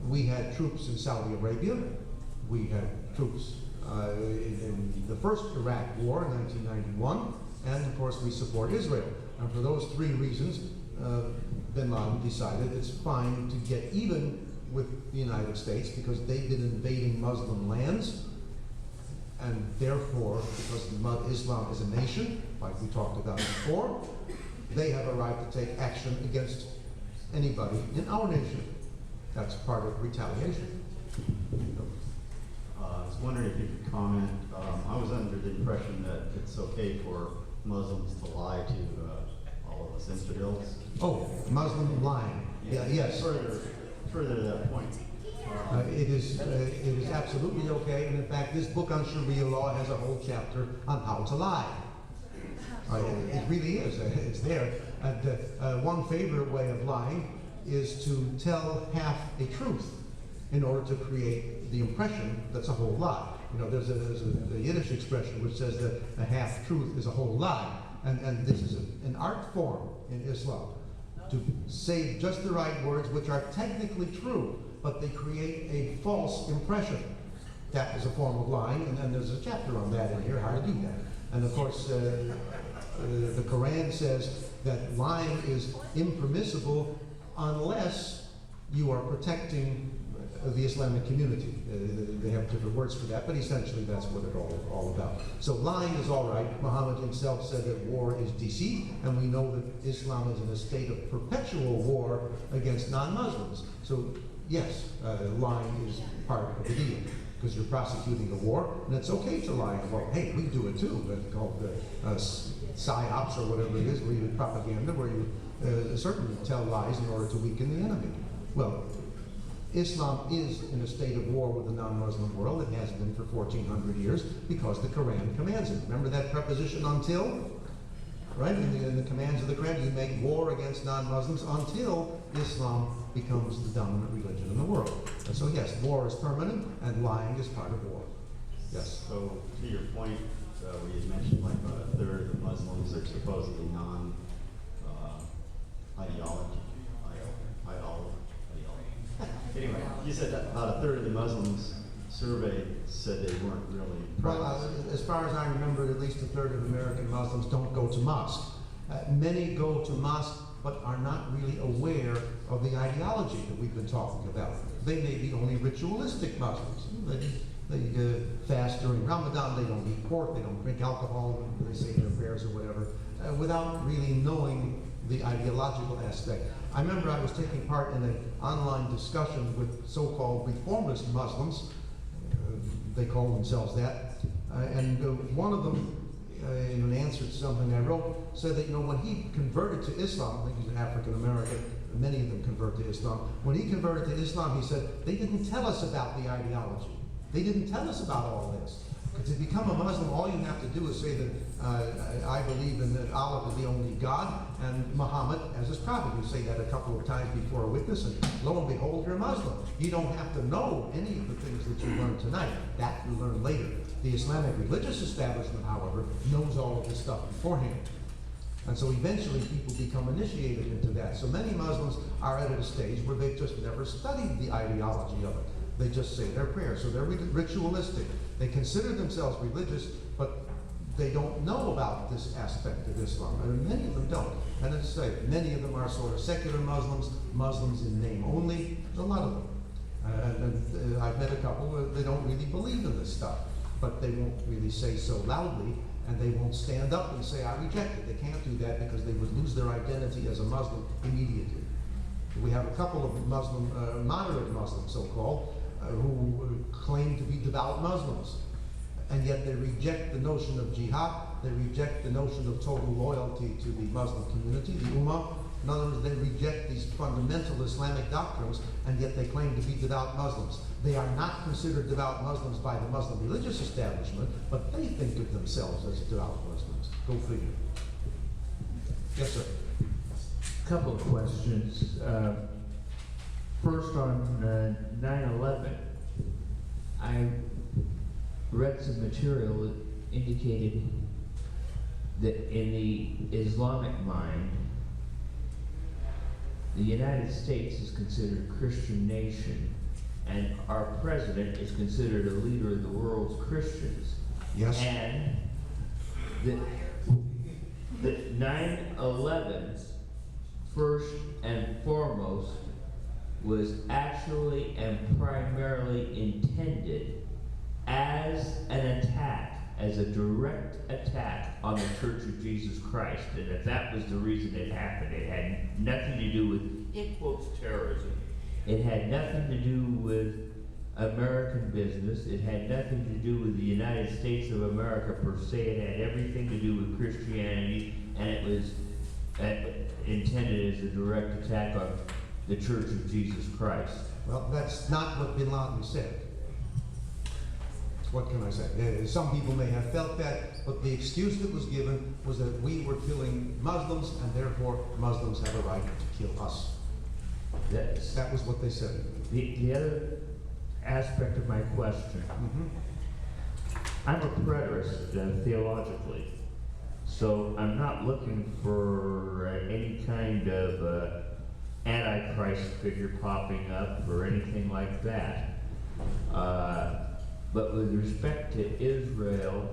[SPEAKER 1] we had troops in Saudi Arabia, we had troops in the first Iraq war in 1991, and of course we support Israel. And for those 3 reasons, bin Laden decided it's fine to get even with the United States because they've been invading Muslim lands. And therefore, because Islam is a nation, like we talked about before, they have a right to take action against anybody in our nation. That's part of retaliation.
[SPEAKER 10] I was wondering if you could comment. I was under the impression that it's okay for Muslims to lie to all of us infidels.
[SPEAKER 1] Oh, Muslim lying. Yeah, yes.
[SPEAKER 10] Further to that point.
[SPEAKER 1] It is absolutely okay, and in fact, this book on Sharia law has a whole chapter on how to lie. It really is. It's there. And one favorite way of lying is to tell half a truth in order to create the impression that's a whole lie. You know, there's a Yiddish expression which says that a half truth is a whole lie, and this is an art form in Islam to say just the right words, which are technically true, but they create a false impression. That is a form of lying, and there's a chapter on that in here, how to do that. And of course, the Koran says that lying is impermissible unless you are protecting the Islamic community. They have different words for that, but essentially that's what it's all about. So lying is all right. Muhammad himself said that war is deceit, and we know that Islam is in a state of perpetual war against non-Muslims. So yes, lying is part of the deal, because you're prosecuting a war, and it's okay to lie. Well, hey, we do it too. It's called psyops or whatever it is, where you propaganda, where you certainly tell lies in order to weaken the enemy. Well, Islam is in a state of war with the non-Muslim world. It has been for 1,400 years because the Quran commands it. Remember that preposition until? Right? In the commands of the Quran, you make war against non-Muslims until Islam becomes the dominant religion in the world. And so yes, war is permanent and lying is part of war. Yes.
[SPEAKER 10] So to your point, where you mentioned like about a third of Muslims are supposedly non-ideology. Anyway, you said that about a third of the Muslims surveyed said they weren't really
[SPEAKER 1] Well, as far as I remember, at least a third of American Muslims don't go to mosque. Many go to mosque but are not really aware of the ideology that we've been talking about. They may be only ritualistic Muslims. They fast during Ramadan, they don't eat pork, they don't drink alcohol, they say their prayers or whatever, without really knowing the ideological aspect. I remember I was taking part in an online discussion with so-called reformist Muslims, they call themselves that, and one of them, in an answer to something I wrote, said that, when he converted to Islam, I think he's an African American, many of them convert to Islam. When he converted to Islam, he said, they didn't tell us about the ideology. They didn't tell us about all this. To become a Muslim, all you have to do is say that I believe in that Allah is the only God and Muhammad as his prophet. You say that a couple of times before a witness, and lo and behold, you're a Muslim. You don't have to know any of the things that you learned tonight. That you learn later. The Islamic religious establishment, however, knows all of this stuff beforehand. And so eventually people become initiated into that. So many Muslims are at a stage where they've just never studied the ideology of it. They just say their prayers. So they're ritualistic. They consider themselves religious, but they don't know about this aspect of Islam. And many of them don't. And as I say, many of them are sort of secular Muslims, Muslims in name only. There's a lot of them. And I've met a couple where they don't really believe in this stuff, but they won't really say so loudly, and they won't stand up and say, I reject it. They can't do that because they would lose their identity as a Muslim immediately. We have a couple of Muslim, moderate Muslims, so-called, who claim to be devout Muslims, and yet they reject the notion of jihad, they reject the notion of total loyalty to the Muslim community, the Ummah. In other words, they reject these fundamental Islamic doctrines, and yet they claim to be devout Muslims. They are not considered devout Muslims by the Muslim religious establishment, but they think of themselves as devout Muslims. Go figure. Yes, sir.
[SPEAKER 11] Couple of questions. First, on 9/11, I read some material that indicated that in the Islamic mind, the United States is considered a Christian nation, and our president is considered a leader of the world's Christians.
[SPEAKER 1] Yes.
[SPEAKER 11] And that 9/11, first and foremost, was actually and primarily intended as an attack, as a direct attack on the Church of Jesus Christ, and that was the reason it happened. It had nothing to do with, in quotes, terrorism. It had nothing to do with American business. It had nothing to do with the United States of America per se. It had everything to do with Christianity, and it was intended as a direct attack on the Church of Jesus Christ.
[SPEAKER 1] Well, that's not what bin Laden said. What can I say? Some people may have felt that, but the excuse that was given was that we were killing Muslims, and therefore Muslims have a right to kill us. That was what they said.
[SPEAKER 11] The other aspect of my question, I'm a preterist theologically, so I'm not looking for any kind of Antichrist figure popping up or anything like that. But with respect to Israel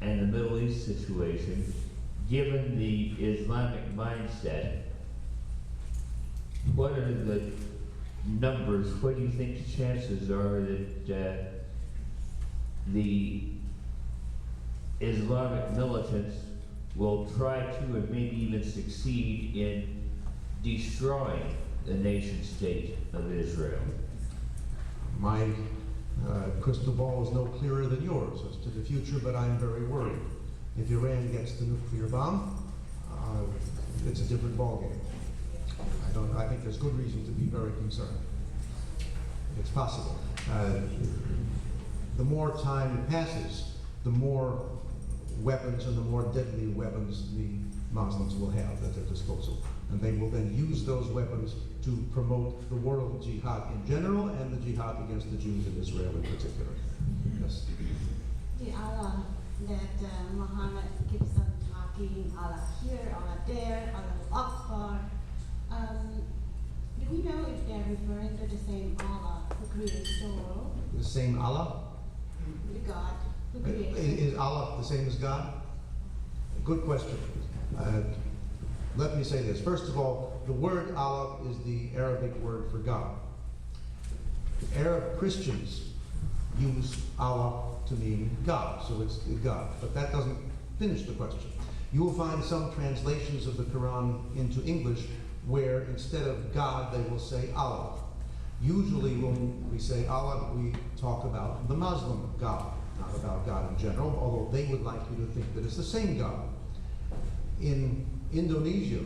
[SPEAKER 11] and the Middle East situation, given the Islamic mindset, what are the numbers? What do you think the chances are that the Islamic militants will try to and maybe even succeed in destroying the nation state of Israel?
[SPEAKER 1] My crystal ball is no clearer than yours as to the future, but I'm very worried. If Iran gets the nuclear bomb, it's a different ballgame. I think there's good reason to be very concerned. It's possible. The more time passes, the more weapons and the more deadly weapons the Muslims will have at their disposal. And they will then use those weapons to promote the world jihad in general and the jihad against the Jews in Israel in particular. Yes.
[SPEAKER 12] The Allah that Muhammad keeps on talking, Allah here, Allah there, Allah Akbar. Do we know if they're referring to the same Allah who creates the world?
[SPEAKER 1] The same Allah?
[SPEAKER 12] The God who creates.
[SPEAKER 1] Is Allah the same as God? Good question. Let me say this. First of all, the word Allah is the Arabic word for God. Arab Christians use Allah to mean God, so it's God. But that doesn't finish the question. You will find some translations of the Quran into English where instead of God, they will say Allah. Usually when we say Allah, we talk about the Muslim God, not about God in general, although they would like you to think that it's the same God. In Indonesia,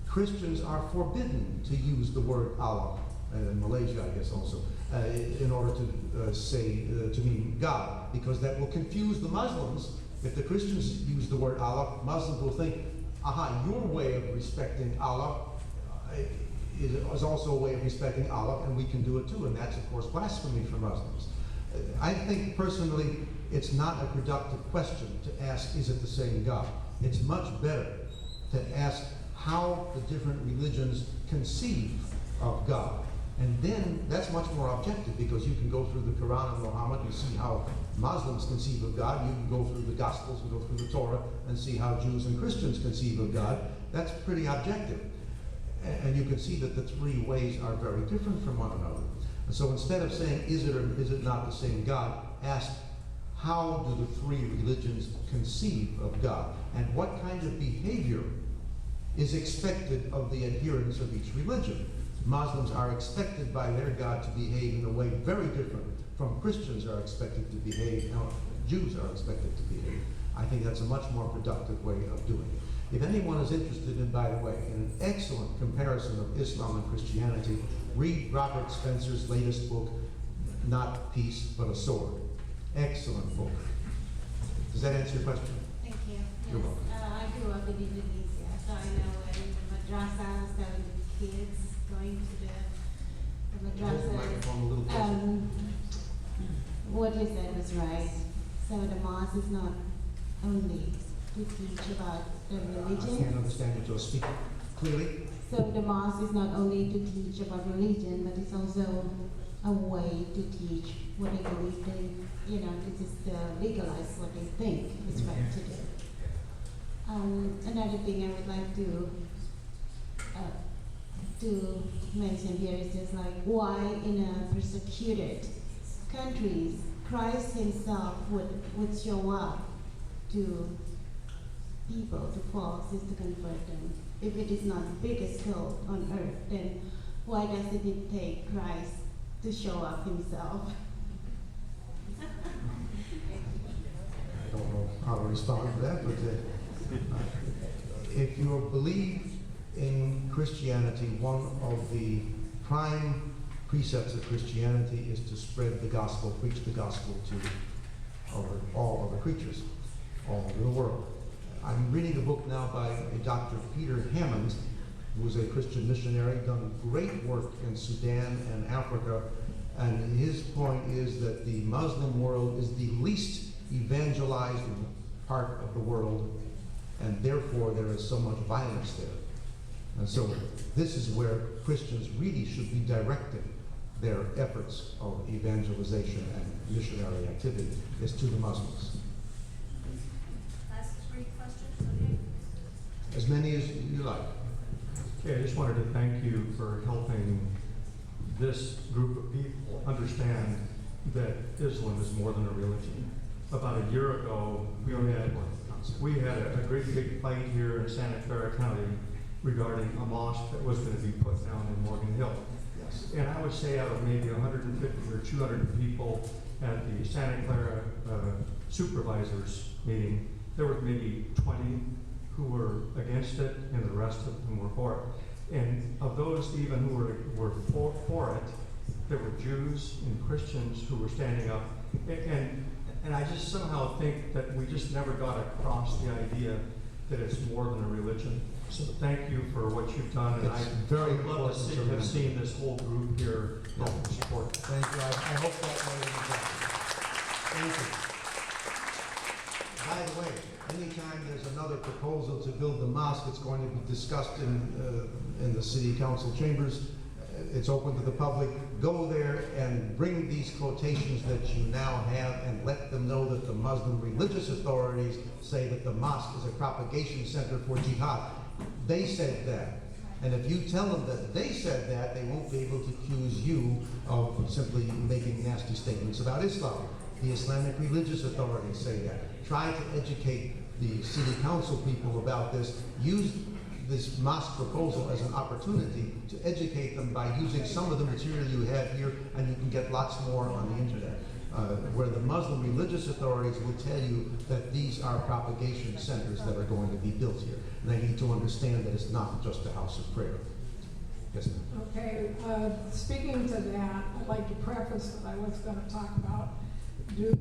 [SPEAKER 1] Christians are forbidden to use the word Allah, and in Malaysia, I guess also, in order to say, to mean God, because that will confuse the Muslims. If the Christians use the word Allah, Muslims will think, aha, your way of respecting Allah is also a way of respecting Allah, and we can do it too, and that's, of course, blasphemy for Muslims. I think, personally, it's not a productive question to ask, is it the same God? It's much better to ask how the different religions conceive of God. And then that's much more objective, because you can go through the Quran and Muhammad and see how Muslims conceive of God. You can go through the Gospels and go through the Torah and see how Jews and Christians conceive of God. That's pretty objective. And you can see that the three ways are very different from one another. And so instead of saying, is it or is it not the same God, ask, how do the three religions conceive of God? And what kind of behavior is expected of the adherents of each religion? Muslims are expected by their God to behave in a way very different from Christians are expected to behave, how Jews are expected to behave. I think that's a much more productive way of doing it. If anyone is interested in, by the way, in an excellent comparison of Islam and Christianity, read Robert Spencer's latest book, Not Peace, but a Sword. Excellent book. Does that answer your question?
[SPEAKER 12] Thank you.
[SPEAKER 1] You're
[SPEAKER 12] Yes,
[SPEAKER 1] welcome.
[SPEAKER 12] I grew up in Indonesia, so I know when the madrasas, the kids going to the
[SPEAKER 1] Hold the
[SPEAKER 12] madrasas.
[SPEAKER 1] microphone a little closer.
[SPEAKER 12] What you said was right. So the mosque is not only to teach about the
[SPEAKER 1] I
[SPEAKER 12] religion.
[SPEAKER 1] can't understand you, so speak clearly.
[SPEAKER 12] So the mosque is not only to teach about religion, but it's also a way to teach what they believe they, this is to legalize what they think is right to do. Another thing I would like to mention here is just like why in a persecuted countries, Christ himself would show up to people, to folks, is to convert them. If it is not the biggest cult on earth, then why doesn't it take Christ to show up himself?
[SPEAKER 1] I don't know how to respond to that, but if you believe in Christianity, one of the prime precepts of Christianity is to spread the gospel, preach the gospel to all other creatures, all over the world. I'm reading a book now by a Dr. Peter Hammond, who is a Christian missionary, done great work in Sudan and Africa, and his point is that the Muslim world is the least evangelized part of the world, and therefore there is so much violence there. And so this is where Christians really should be directing their efforts of evangelization and missionary activity, is to the Muslims.
[SPEAKER 6] That's three questions, okay?
[SPEAKER 1] As many as you like.
[SPEAKER 13] Okay, I just wanted to thank you for helping this group of people understand that Islam is more than a religion. About a year ago, we had a great big fight here in Santa Clara County regarding a mosque that was going to be put down in Morgan Hill.
[SPEAKER 1] Yes.
[SPEAKER 13] And I would say out of maybe 150 or 200 people at the Santa Clara supervisors meeting, there were maybe 20 who were against it, and the rest of them were for it. And of those even who were for it, there were Jews and Christians who were standing up. And I just somehow think that we just never got across the idea that it's more than a religion. So thank you for what you've done, and
[SPEAKER 1] It's
[SPEAKER 13] I
[SPEAKER 1] very
[SPEAKER 13] would love to
[SPEAKER 1] important to
[SPEAKER 13] have seen this whole group here help and support.
[SPEAKER 1] Thank you. I hope that way is exactly. Thank you. By the way, anytime there's another proposal to build a mosque, it's going to be discussed in the city council chambers. It's open to the public. Go there and bring these quotations that you now have and let them know that the Muslim religious authorities say that the mosque is a propagation center for jihad. they said that. And if you tell them that they said that, they won't be able to accuse you of simply making nasty statements about Islam. The Islamic religious authorities say that. Try to educate the city council people about this. Use this mosque proposal as an opportunity to educate them by using some of the material you have here, and you can get lots more on the internet. Where the Muslim religious authorities will tell you that these are propagation centers that are going to be built here. And they need to understand that it's not just a house of prayer. Yes, ma'am.
[SPEAKER 14] Okay, speaking to that, I'd like to preface what I was going to talk about. Do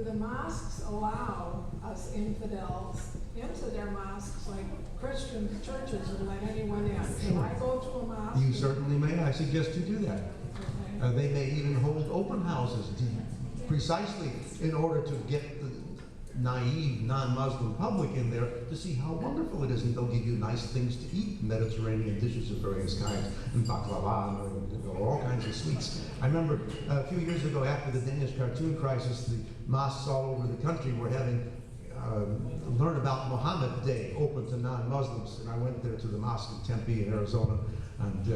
[SPEAKER 14] the mosques allow us infidels into their mosques like Christian churches would let anyone in? Can I go to a mosque?
[SPEAKER 1] You certainly may. I suggest you do that.
[SPEAKER 14] Okay.
[SPEAKER 1] They may even hold open houses precisely in order to get the naive non-Muslim public in there to see how wonderful it is, and they'll give you nice things to eat, Mediterranean dishes of various kinds, and baklava, and all kinds of sweets. I remember a few years ago, after the Danish cartoon crisis, the mosques all over the country were having Learn About Muhammad Day open to non-Muslims, and I went there to the mosque in Tempe in Arizona, and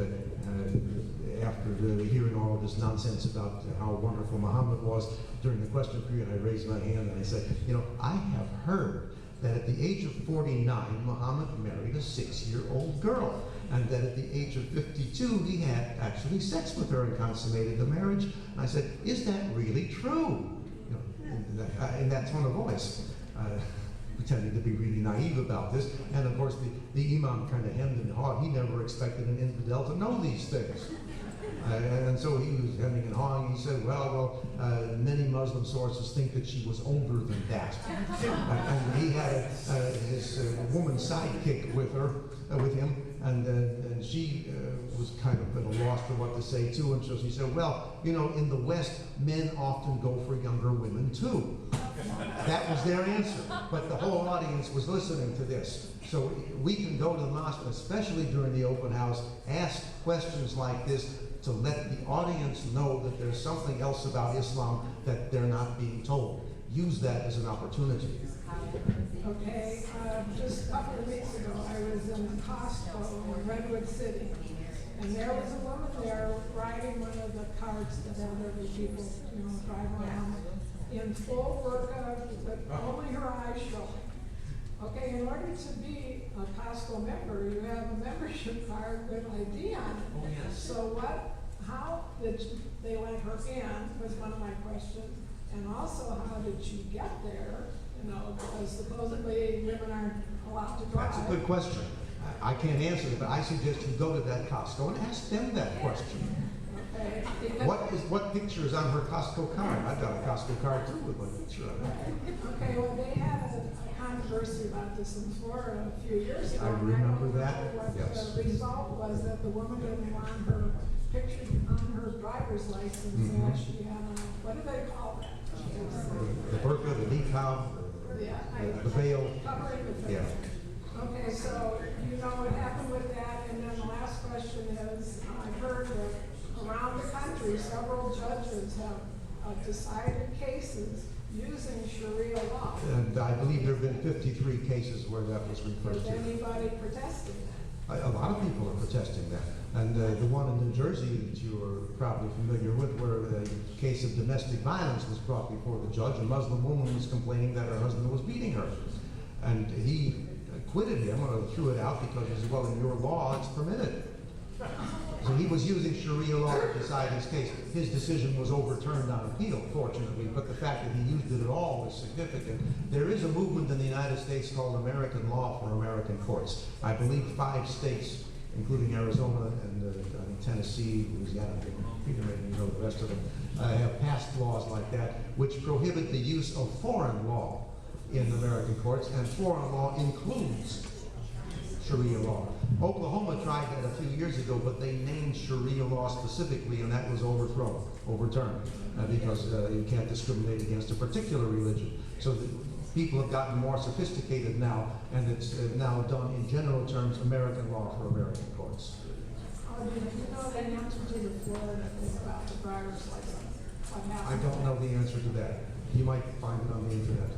[SPEAKER 1] after hearing all of this nonsense about how wonderful Muhammad was, during the question period I raised my hand and I said, you know, I have heard that at the age of 49, Muhammad married a 6-year-old girl, and that at the age of 52, he had actually sex with her and consummated the marriage. And I said, is that really true? You know, in that tone of voice. Pretending to be really naive about this. And of course, the imam kind of hemmed and hawed. He never expected an infidel to know these things. And so he was hemming and hawing. He said, well, many Muslim sources think that she was older than that. And he had his woman sidekick with him, and she was kind of at a loss for what to say too. And so she said, well, you know, in the West, men often go for younger women too. That was their answer. But the whole audience was listening to this. So we can go to the mosque, especially during the open house, ask questions like this to let the audience know that there's something else about Islam that they're not being told. Use that as an opportunity.
[SPEAKER 14] Okay, just a couple of weeks ago, I was in Costco in Redwood City, and there was a woman there riding one of the carts that elderly people, you know, drive around in full burqa, but only her eyes showing. Okay, in order to be a Costco member, you have a membership card with ID on it.
[SPEAKER 2] Oh, yes.
[SPEAKER 14] So how did they let her in was one of my questions. And also, how did she get there? You know, because supposedly women aren't allowed to drive.
[SPEAKER 1] That's a good question. I can't answer it, but I suggest you go to that Costco and ask them that question.
[SPEAKER 14] Okay.
[SPEAKER 1] What picture is on her Costco card? I've got a Costco card too with my picture on it.
[SPEAKER 14] Okay, well, they had a controversy about this in Florida a few years ago.
[SPEAKER 1] I remember that,
[SPEAKER 14] What
[SPEAKER 1] yes.
[SPEAKER 14] the result was that the woman didn't want her picture on her driver's license.
[SPEAKER 1] Mhm.
[SPEAKER 14] And she had a, what do they call that?
[SPEAKER 1] The burqa, the niqab, the veil.
[SPEAKER 14] Covering the face.
[SPEAKER 1] Yeah.
[SPEAKER 14] Okay, so you know what happened with that, and then the last question is, I've heard that around the country, several judges have decided cases using Sharia law.
[SPEAKER 1] And I believe there have been 53 cases where that was referred
[SPEAKER 14] Is
[SPEAKER 1] to.
[SPEAKER 14] anybody protesting that?
[SPEAKER 1] A lot of people are protesting that. And the one in New Jersey that you are probably familiar with, where the case of domestic violence was brought before the judge, a Muslim woman was complaining that her husband was beating her. And he acquitted him or threw it out because he said, well, in your law, it's permitted. So he was using Sharia law to decide his case. His decision was overturned on appeal, fortunately, but the fact that he used it at all is significant. There is a movement in the United States called American Law for American Courts. I believe 5 states, including Arizona and Tennessee, Louisiana, Peter maybe you know the rest of them, have passed laws like that, which prohibit the use of foreign law in American courts, and foreign law includes Sharia law. Oklahoma tried that a few years ago, but they named Sharia law specifically, and that was overturned, because you can't discriminate against a particular religion. So people have gotten more sophisticated now, and it's now done in general terms, American law for American courts.
[SPEAKER 14] Do you know the answer to the Florida thing about the driver's license?
[SPEAKER 1] I don't know the answer to that. You might find it on the internet.